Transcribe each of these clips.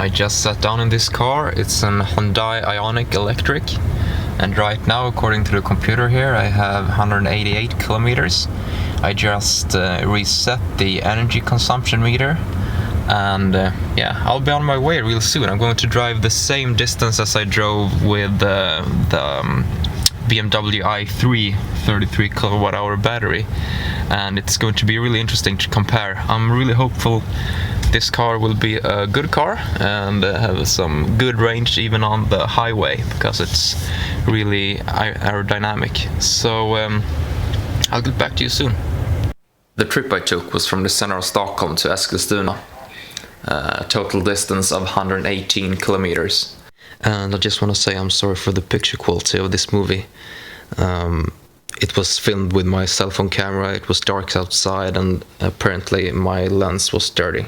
I just sat down in this car. It's an Hyundai Ioniq Electric, and right now, according to the computer here, I have 188 kilometers. I just reset the energy consumption meter, and yeah, I'll be on my way real soon. I'm going to drive the same distance as I drove with the BMW i3 33 kilowatt hour battery, and it's going to be really interesting to compare. I'm really hopeful this car will be a good car and have some good range even on the highway, because it's really aerodynamic. So I'll get back to you soon. The trip I took was from the center of Stockholm to Eskilstuna, a total distance of 118 kilometers. And I just want to say I'm sorry for the picture quality of this movie. It was filmed with my cell phone camera, it was dark outside, and apparently my lens was dirty.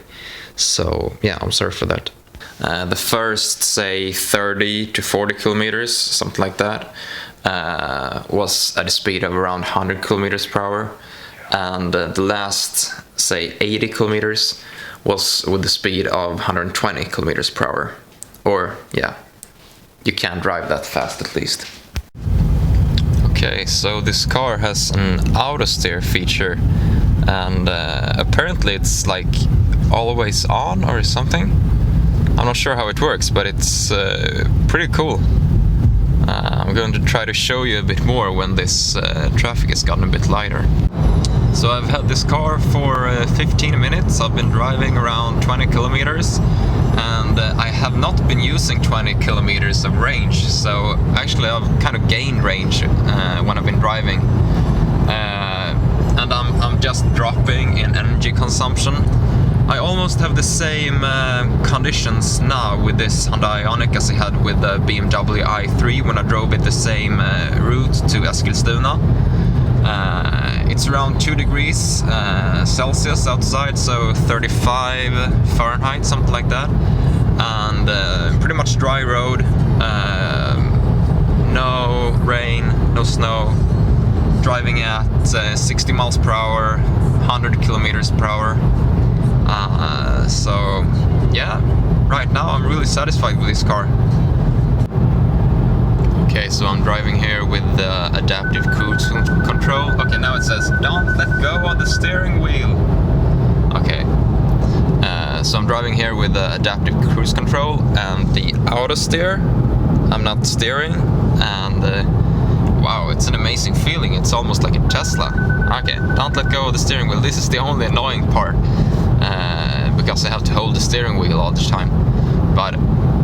So yeah, I'm sorry for that. The first, say, 30 to 40 kilometers, something like that, was at a speed of around 100 kilometers per hour. And the last, say, 80 kilometers was with the speed of 120 kilometers per hour. Or, yeah, you can't drive that fast at least. Okay, so this car has an auto steer feature, and apparently it's like always on or something. I'm not sure how it works, but it's pretty cool. I'm going to try to show you a bit more when this traffic has gotten a bit lighter. So I've had this car for 15 minutes. I've been driving around 20 kilometers, and I have not been using 20 kilometers of range. So actually I've kind of gained range when I've been driving, and I'm just dropping in energy consumption. I almost have the same conditions now with this Hyundai Ioniq as I had with the BMW i3 when I drove it the same route to Eskilstuna. It's around 2 degrees Celsius outside, so 35 Fahrenheit, something like that, and pretty much dry road, no rain, no snow, driving at 60 miles per hour, 100 kilometers per hour. So yeah, right now I'm really satisfied with this car. Okay, so I'm driving here with the adaptive cruise control. Okay, now it says don't let go of the steering wheel. Okay, so I'm driving here with the adaptive cruise control and the auto steer. I'm not steering, and wow, it's an amazing feeling. It's almost like a Tesla. Okay, don't let go of the steering wheel. This is the only annoying part, because I have to hold the steering wheel all the time. But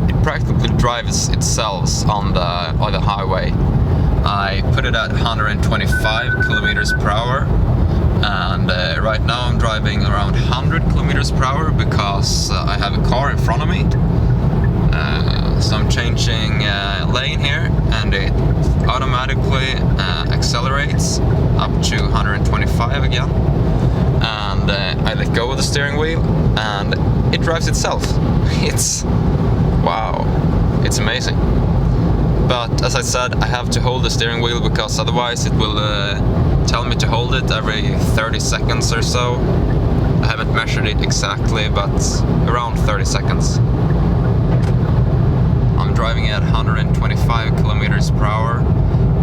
it practically drives itself on the highway. I put it at 125 kilometers per hour, and right now I'm driving around 100 kilometers per hour because I have a car in front of me. So I'm changing lane here, and it automatically accelerates up to 125 again. And I let go of the steering wheel, and it drives itself. It's wow, it's amazing. But as I said, I have to hold the steering wheel because otherwise it will tell me to hold it every 30 seconds or so. I haven't measured it exactly, but around 30 seconds. I'm driving at 125 kilometers per hour,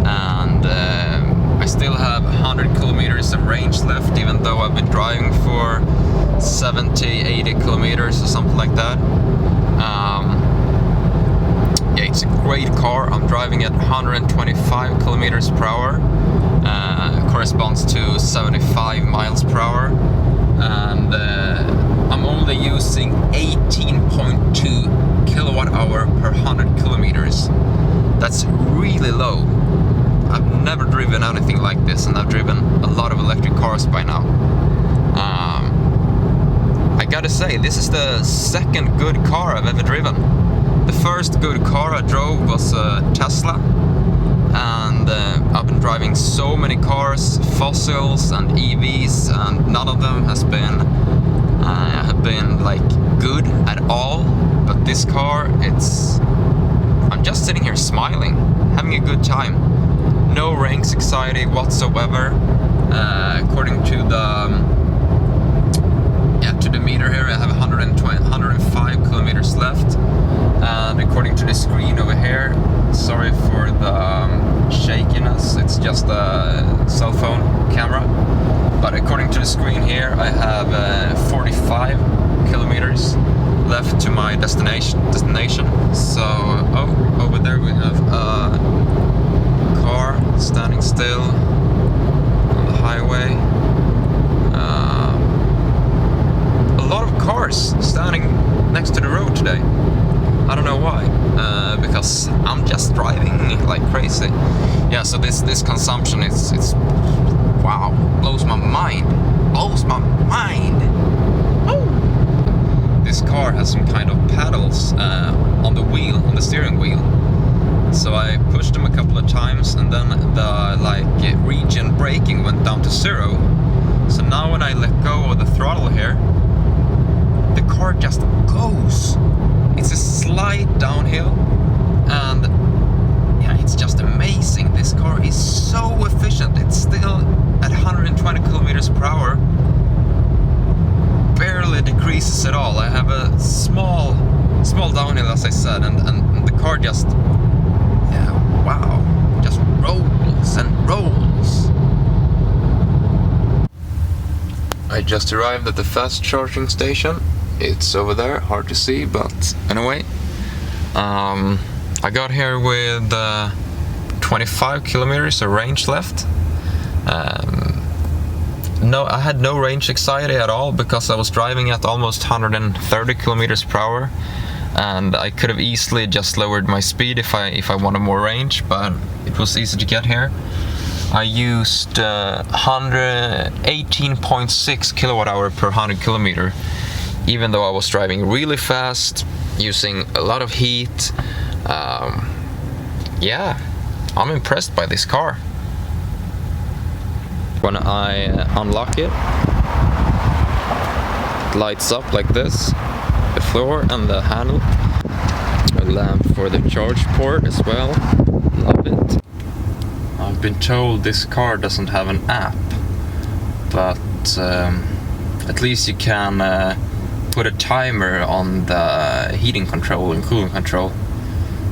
and I still have 100 kilometers of range left, even though I've been driving for 70-80 kilometers or something like that. Yeah, it's a great car. I'm driving at 125 kilometers per hour, corresponds to 75 miles per hour, and I'm only using 18.2 kilowatt hour per 100 kilometers. That's really low. I've never driven anything like this, and I've driven a lot of electric cars by now. I gotta say, this is the second good car I've ever driven. The first good car I drove was a Tesla, and I've been driving so many cars, fossils and EVs, and none of them have been like good at all. But this car, I'm just sitting here smiling, having a good time. No range anxiety whatsoever. According to the meter here, I have 105 kilometers left. to my destination. So, over there we have a car standing still on the highway. A lot of cars standing next to the road today. I don't know why, because I'm just driving like crazy. Yeah, so this consumption it's wow, blows my mind. Woo! This car has some kind of pedals on the steering wheel. So I pushed them a couple of times, and then the region braking went down to 0. So now when I let go of the throttle here, the car just goes. It's a slight downhill, and yeah, it's just amazing. This car is so efficient. It's still at 120 kilometers per hour. Barely decreases at all. I have a small downhill, as I said, and the car just, yeah, wow, just rolls and rolls. I just arrived at the fast charging station. It's over there, hard to see, but anyway. I got here with 25 kilometers of range left. No, I had no range anxiety at all because I was driving at almost 130 kilometers per hour, and I could have easily just lowered my speed if I wanted more range, but it was easy to get here. I used 118.6 kilowatt hour per 100 kilometer, even though I was driving really fast, using a lot of heat. Yeah, I'm impressed by this car. When I unlock it, it lights up like this, the floor and the handle. A lamp for the charge port as well, love it. I've been told this car doesn't have an app, but at least you can put a timer on the heating control and cooling control.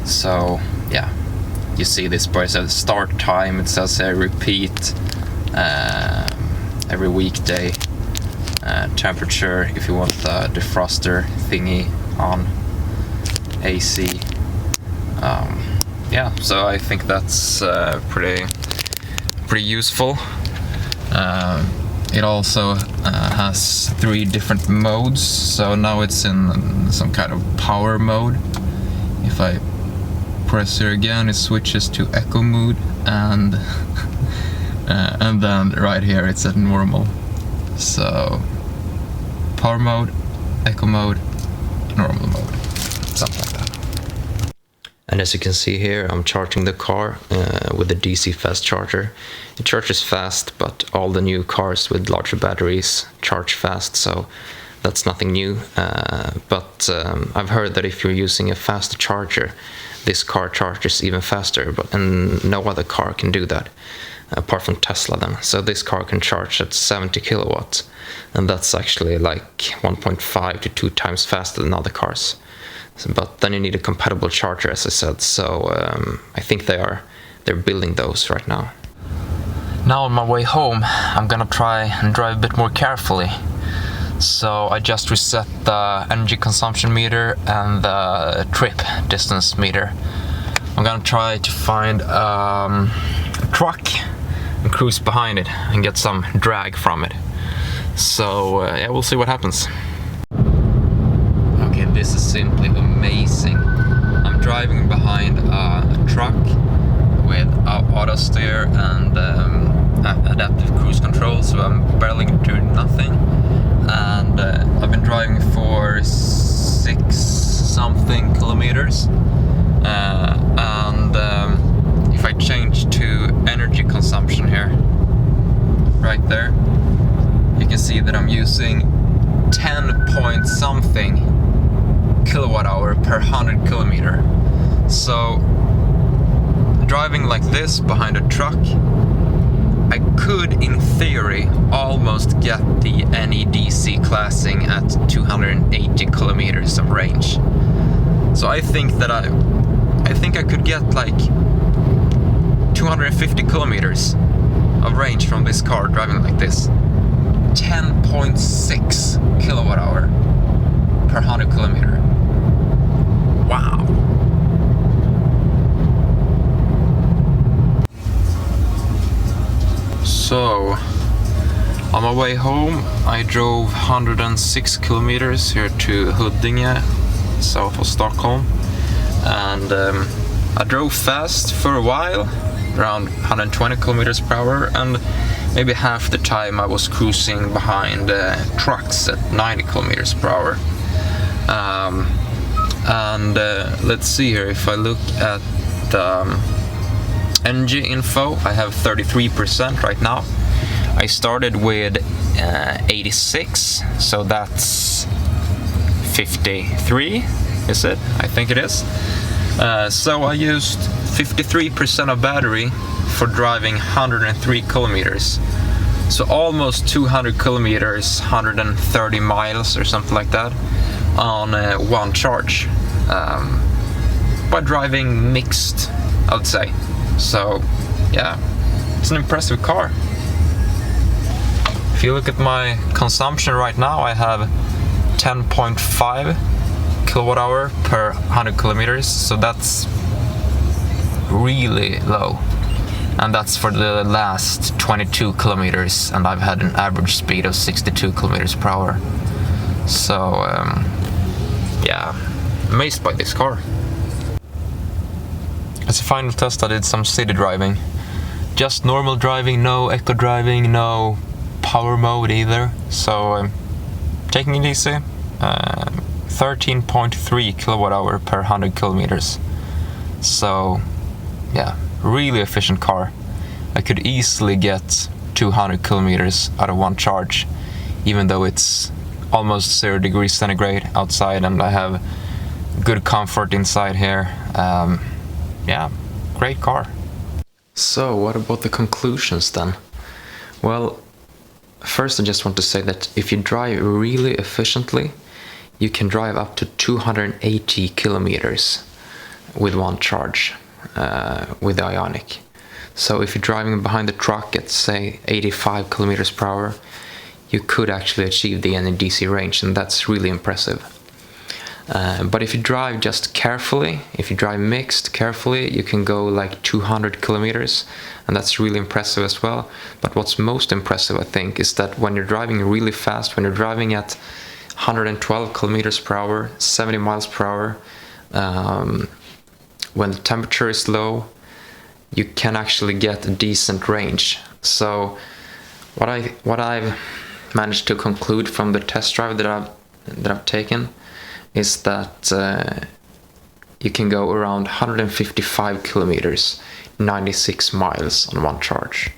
So yeah, you see this bar says start time, it says repeat every weekday, temperature if you want the defroster thingy on, AC. Yeah, so I think that's pretty useful. It also has 3 different modes, so now it's in some kind of power mode. If I press here again, it switches to eco mode, and then right here it's at normal. So power mode, eco mode, normal mode, something like that. And as you can see here, I'm charging the car with a DC fast charger. It charges fast, but all the new cars with larger batteries charge fast, so that's nothing new. But I've heard that if you're using a fast charger, this car charges even faster, and no other car can do that, apart from Tesla then. So this car can charge at 70 kilowatts, and that's actually like 1.5 to 2 times faster than other cars. But then you need a compatible charger, as I said, so I think they're building those right now. Now on my way home, I'm gonna try and drive a bit more carefully. So I just reset the energy consumption meter and the trip distance meter. I'm gonna try to find a truck and cruise behind it and get some drag from it. So yeah, we'll see what happens. Okay, this is simply amazing. I'm driving behind a truck with auto steer and adaptive cruise control, so I'm barely doing nothing. And I've been driving for 6-something kilometers. If I change to energy consumption here, right there, you can see that I'm using 10-point-something kilowatt hour per 100 kilometer. So driving like this behind a truck, I could in theory almost get the NEDC classing at 280 kilometers of range. So I think that I could get like 250 kilometers of range from this car driving like this. 10.6 kilowatt hour per 100 kilometer. my way home, I drove 106 kilometers here to Huddinge, south of Stockholm, and I drove fast for a while, around 120 kilometers per hour, and maybe half the time I was cruising behind trucks at 90 kilometers per hour. Let's see here, if I look at the energy info, I have 33% right now. I started with 86, so that's 53, is it? I think it is. So I used 53% of battery for driving 103 kilometers. So almost 200 kilometers, 130 miles or something like that on one charge. By driving mixed, I would say. So yeah, it's an impressive car. If you look at my consumption right now, I have 10.5 kilowatt hour per 100 kilometers, so that's really low. And that's for the last 22 kilometers, and I've had an average speed of 62 kilometers per hour. So yeah, amazed by this car. As a final test, I did some city driving. Just normal driving, no eco driving, no power mode either. So taking it easy. 13.3 kilowatt hour per 100 kilometers. So yeah, really efficient car. I could easily get 200 kilometers out of one charge, even though it's almost 0 degrees centigrade outside and I have good comfort inside here. Yeah, great car. So what about the conclusions then? Well, first I just want to say that if you drive really efficiently, you can drive up to 280 kilometers with one charge with the Ioniq. So if you're driving behind the truck at say 85 kilometers per hour, you could actually achieve the NEDC range, and that's really impressive. But if you drive just carefully, if you drive mixed carefully, you can go like 200 kilometers, and that's really impressive as well. But what's most impressive, I think, is that when you're driving really fast, when you're driving at 112 kilometers per hour, 70 miles per hour, when the temperature is low, you can actually get a decent range. So what I've managed to conclude from the test drive that I've taken is that you can go around 155 kilometers, 96 miles on one charge.